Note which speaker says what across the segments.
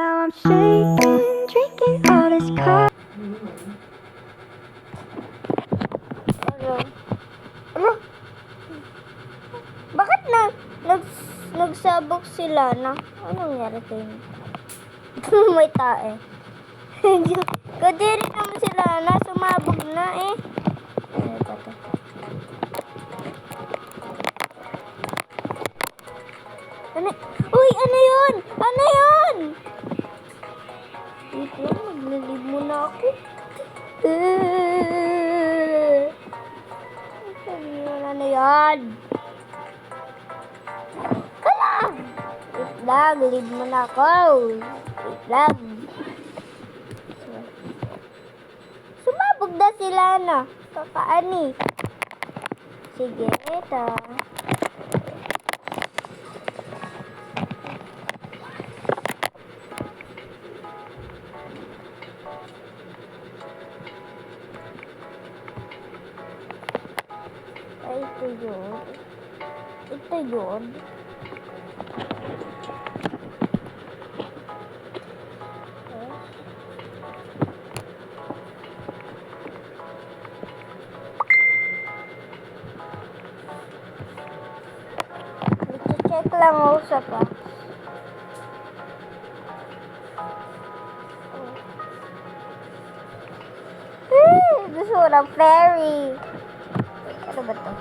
Speaker 1: Now I'm shaking, drinking all this coffee.
Speaker 2: Ano? Bakit nagsabog sila na? Anong nangyari kayo? May tae. Kadiri naman sila na, sumabog na eh. Ano? Uy, ano yun? Ano yun? Wait lang, maglalib muna ako. Ano yan? Kala! Wait lang, leave muna ako. Wait lang. Sumabog na sila na. Kakaani. Sige, ito. Ay, ito yun. Ito yun. Check lang ako sa pa. Gusto ko ng fairy. Ano ba to?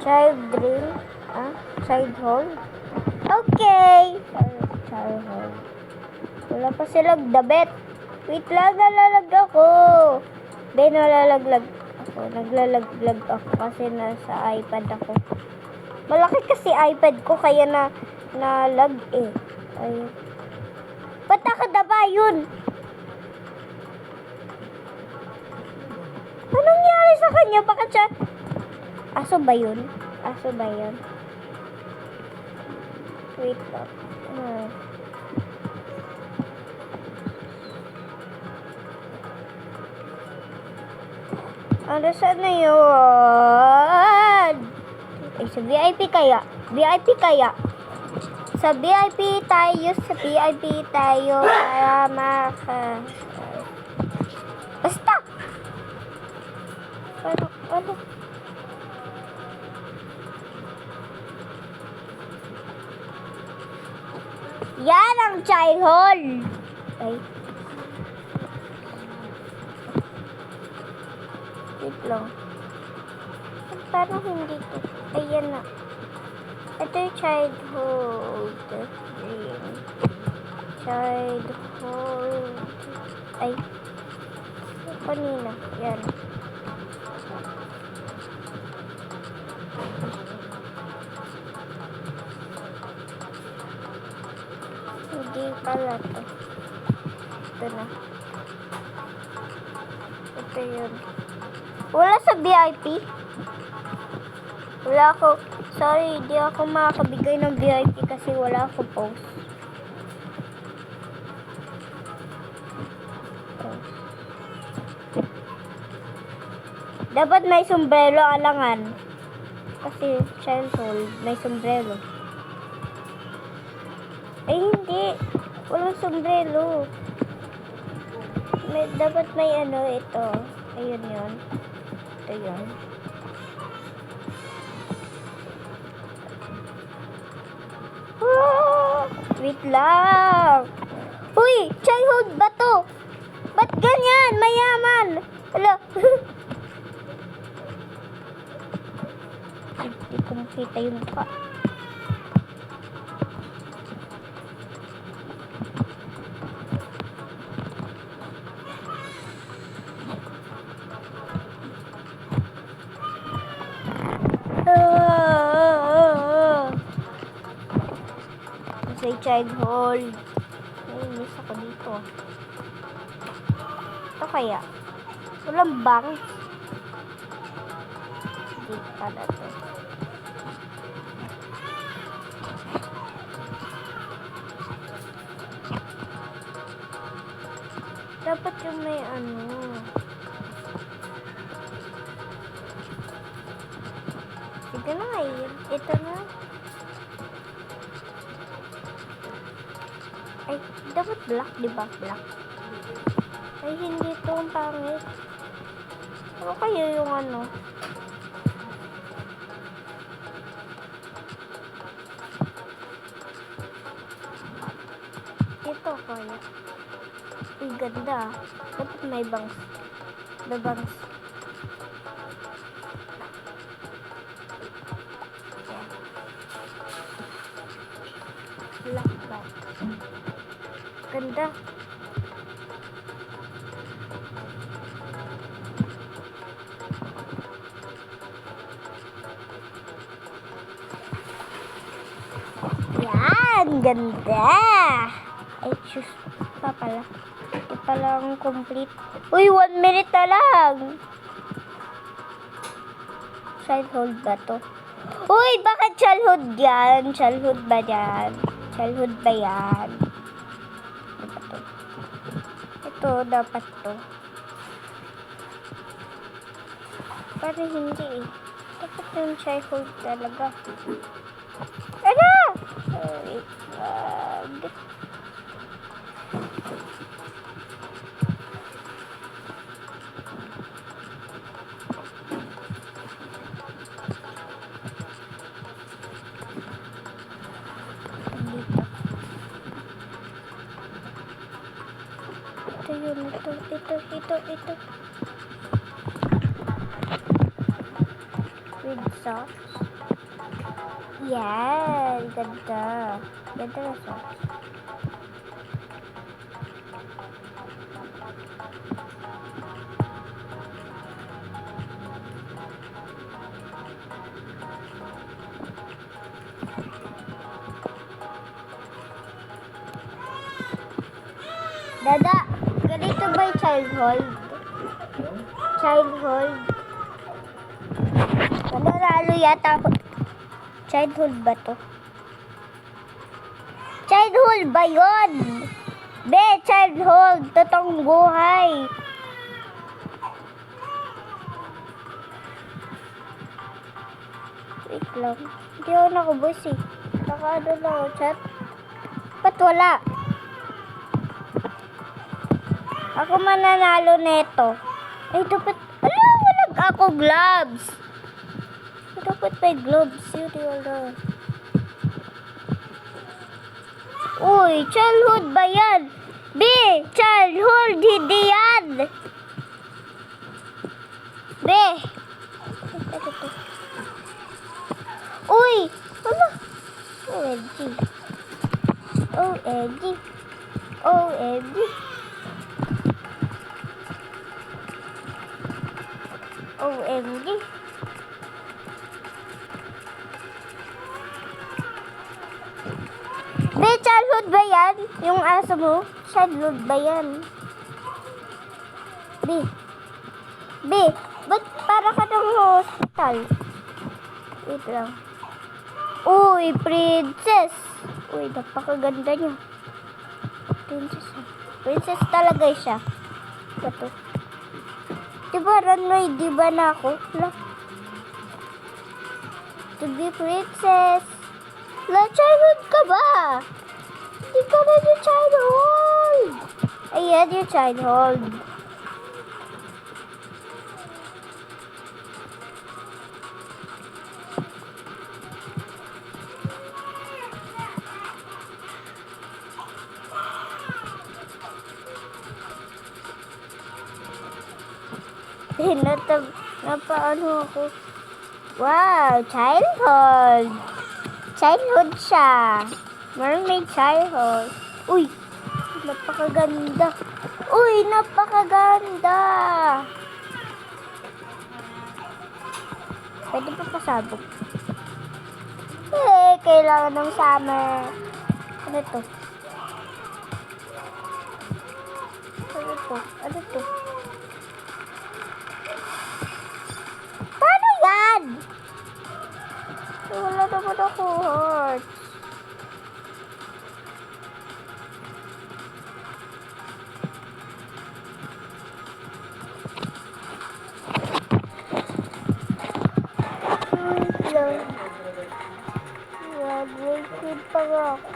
Speaker 2: Child dream? Ah? Child hole? Okay! Child hole. Wala pa silang dabet. Wait lang, nalalag ako. Hindi, nalalaglag ako. Naglalaglag ako kasi nasa iPad ako. Malaki kasi iPad ko kaya nalag eh. Ayun. Ba't nakadaba yun? Anong nangyari sa kanya? Bakit siya... Aso ba yun? Aso ba yun? Wait lang. Ano saan na yun? Ay, sa VIP kaya? VIP kaya? Sa VIP tayo, para Basta! Ano? Yan ang child hole! Ay. Wait lang. Parang hindi to. Ayan na. Ito yung childhood dream. Childhood. Ay. Kanina. Yan. Hindi pala to. Ito na. Ito yun. Wala sa VIP. Wala ako. Sorry, hindi ako makakabigay ng VIP kasi wala ako post. Dapat may sombrero alangan. Kasi childhood, may sombrero. Ay, hindi. Walang sombrero. Dapat may ano, ito. Ayun yun. Ito yun. Wait lang. Uy, childhood ba to? Ba't ganyan? Mayaman. Hala. Hindi ko makita yung mukha. Say childhood. Nainis ako dito. Ito kaya? Walang bang? Hindi pala to. Dapat yung may ano. Sige na, ito na. Ay, dapat black, di ba? Black. Ay, hindi ito ang pangit. Ano kaya yung ano? Ito kaya. Ay, ganda. Dapat may bangs. May bangs. Black. Ganda. Yan, ganda. Ay, shoes pa pala. Ito palang complete. Uy, 1 minute na lang. Childhood ba to? Uy, bakit childhood yan? Childhood ba yan? Childhood ba yan? Ano ba to? Ito, dapat to. Parang hindi eh. Dapat yung childhood talaga. Ano? Wait, ito yun, ito. With socks. Yan, ganda. Ganda na socks. Dada, ganito ba yung childhood? Childhood. Nanalo yata ako. Childhood ba to? Childhood ba yun? Be, childhood. Totoong buhay. Wait lang. Hindi ako nakubos eh. Naka ano lang ako chat. Ba't wala? Ako mananalo neto. Ay, dapat... Ala, walang ako gloves. Dapat may gloves. Yun, wala. Uy, childhood ba yan? B, childhood, hindi yan. B. Uy, ano? OMG. OMG. OMG. OMG. Be, childhood ba yan? Yung aso mo? Childhood ba yan? Be. Be, ba't para ka ng hospital? Wait lang. Uy, princess. Uy, napakaganda niya. Princess. Princess talaga siya. Ito. Diba, runway, diba na ako? To be princess. La, childhood ka ba? Hindi ka na yung childhood. Ayan yung childhood. Napaano ako. Wow, childhood. Childhood siya. Mermaid childhood. Uy, napakaganda. Uy, napakaganda. Pwede pa pasabog. Eh, kailangan ng summer. Ano to? Ano to? Ano to? Paano yan? Wala naman ako heart. Graduated pa nga ako.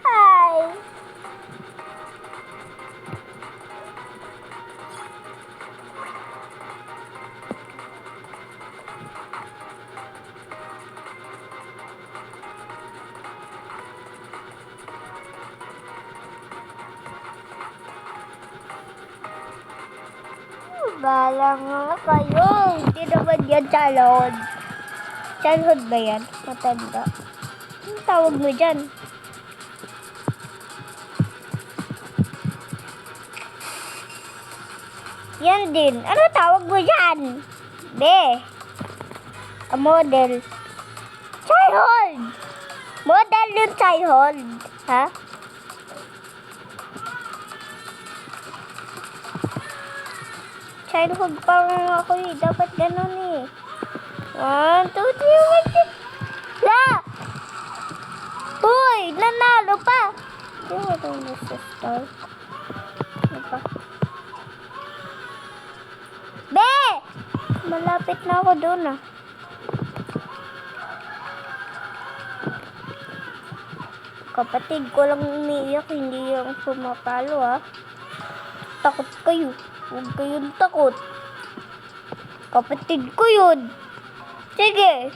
Speaker 2: Hi! Bahala nga kayo. Hindi naman yan childhood. Childhood ba yan? Matanda. Anong tawag mo dyan? Yan din. Ano tawag mo dyan? Be. A model. Childhood. Model yung childhood. Ha? Childhood pa nga ako eh. Dapat ganun eh. 1, 2, 3, 1, 2. La! Uy! Nanalo pa! Hindi mo itong nasa-star. Ano pa? Be! Malapit na ako doon ah. Kapatid ko lang umiiyak, hindi yung pumapalo ah. Takot kayo. Huwag kayong takot. Kapatid ko yun. Sige.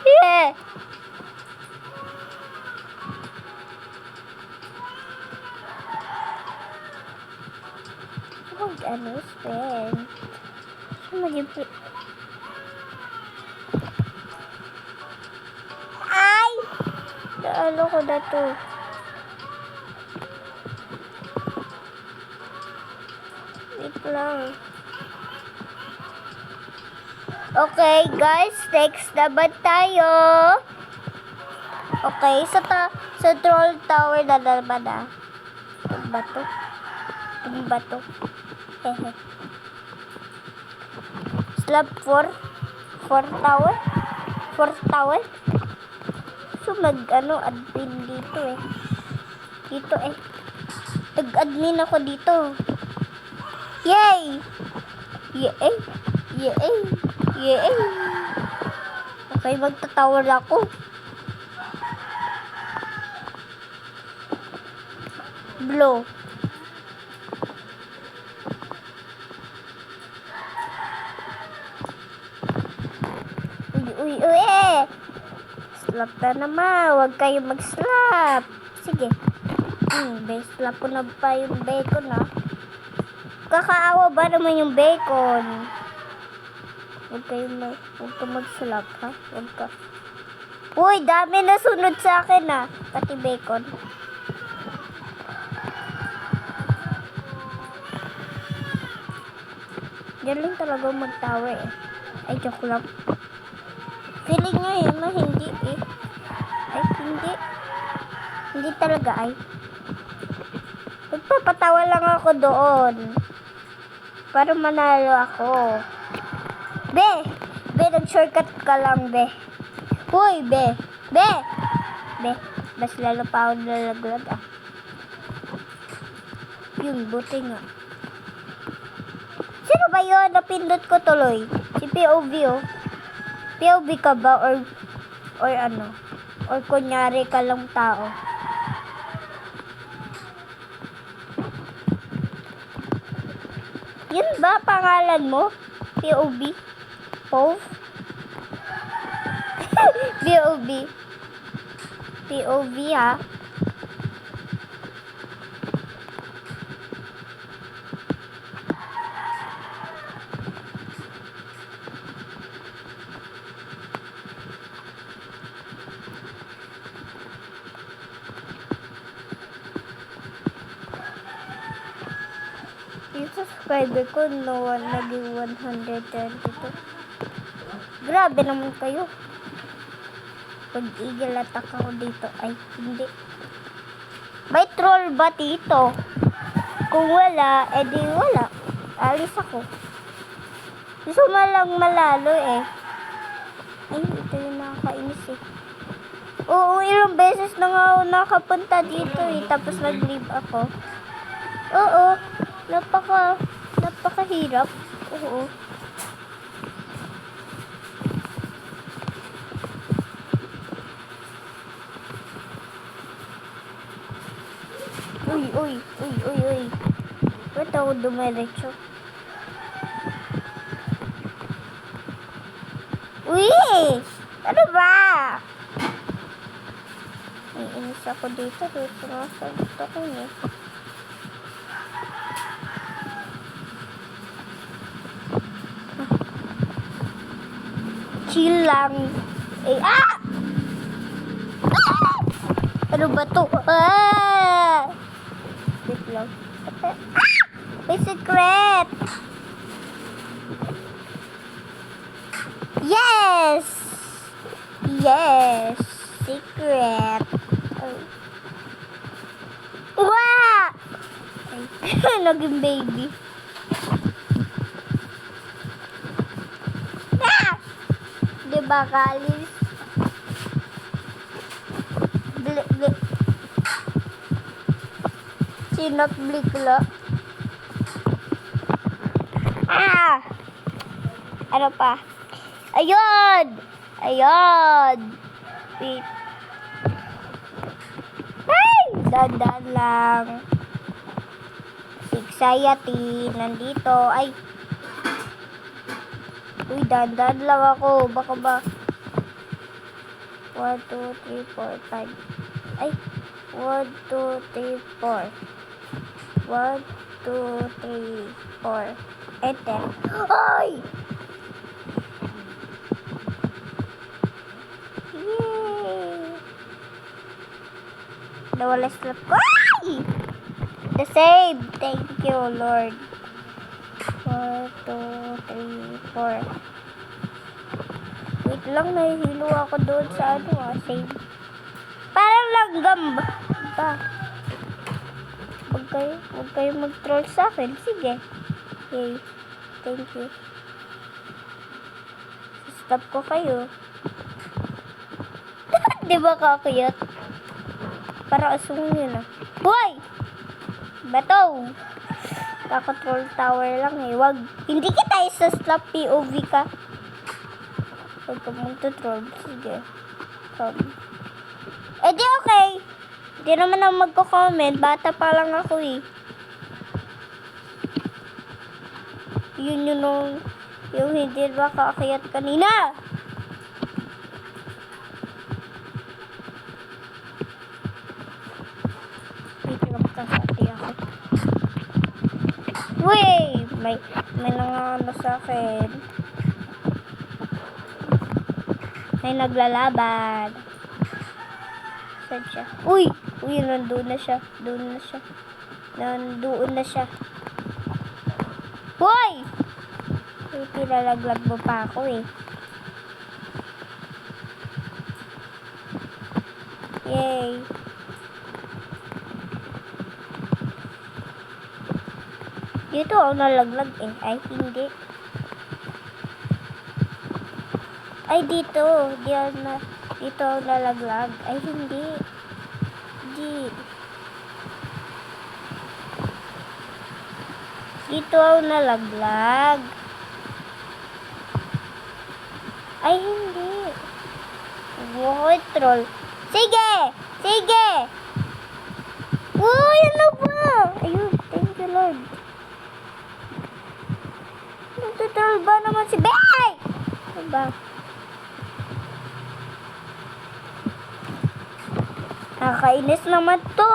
Speaker 2: Yeah. Mag-ano, friend? Mag-improve. Ay! Naalo ko na to. Wait lang. Okay, guys. Next naman tayo. Okay, sa troll tower na naman ah. Yung bato. Yung bato. Hehe. Slab 4. 4 tower. 4 tower. So admin dito eh. Dito eh. Nag-admin ako dito. Yay! Yay! Yay! Yay! Okay, magta-tower ako. Blow. Uy, eh! Slap na naman. Huwag kayo mag-slap. Sige. Slap ko na pa yung bacon, ha? Kakaawa ba naman yung bacon? Huwag ka mag-slap, ha? Huwag ka. Uy, dami na sunod sa akin, ha? Pati bacon. Diyan lang talaga mag-tower, eh. Ay, joke lang. Feeling nga yun na hindi eh. Ay, hindi. Hindi talaga ay. Magpapatawa lang ako doon. Para manalo ako. Be! Be, nag-shortcut ka lang, be. Uy, be! Be! Be, mas lalo pa ako nalaglag ah. Yun, buti nga. Sino ba yun? Napindot ko tuloy. Si POV oh. POV ka ba or ano? Or kunyari ka lang tao? Yun ba pangalan mo? POV? POV? POV? POV ha? Yung subscriber ko naging 132. Grabe naman kayo. Pag eagle attack ako dito, ay hindi. May troll ba dito? Kung wala, edi wala. Alis ako. Gusto mo lang malalo eh. Ay, ito yung nakakainis eh. Oo, ilang beses na nga ako nakapunta dito eh. Tapos nag-leave ako. Oo. Napakahirap. Oo. Uy. Ba't ako dumiretso? Uy! Ano ba? Iinis ako dito. Dito nga sa gusto ko eh. chill lang. Eh, ah! Ah! Ano ba to? Ah! Wait lang. Ah! May secret! Yes! Yes! Secret! Oh. Wow! Ay, naging baby. Ah! Diba, Kalis? Blik. Sinot blikla. Ah! Ano pa? Ayun! Ayun! Wait. Ay! Dandan lang. Anxiety. Nandito. Ay! Uy, dandan lang ako. Baka ba? 1, 2, 3, 4, 5. Ay! 1, 2, 3, 4. 1, 2, 3, 4. Enter. Ay! Yay! Nawala slot ko. Ay! The same. Thank you, Lord. 1, 2, 3, 4. Wait lang, nahihilo ako doon sa save. Parang langgam ba? Huwag kayo mag-troll sa akin. Sige. Yay. Thank you. Stop ko kayo. Di ba kakuyot? Para asong yun ah. Hoy! Bato! Kaka-troll tower lang eh. Wag. Hindi kita isa-slap POV ka. Huwag ka magtutroll. Sige. Come. Eh di okay. Di naman ako magko-comment. Bata pa lang ako eh. Yun yung hindi ba kakayat kanina. Wait lang, kasati ako. Wait! May nangano sa akin. May naglalaban. Saan siya? Uy! Uy, nandoon na siya. Nandoon na siya. Hoy! Uy, pinalaglag mo pa ako eh. Yay! Dito ako nalaglag eh. Ay, hindi. Ay, dito. Dito ako nalaglag. Ay, hindi. Dito ako nalaglag. Ay, hindi. Huwag troll. Sige! Sige! Uy, ano ba? Ayun, thank you, Lord. Nagtutroll ba naman si Bay? Ano ba? Nakakainis naman to.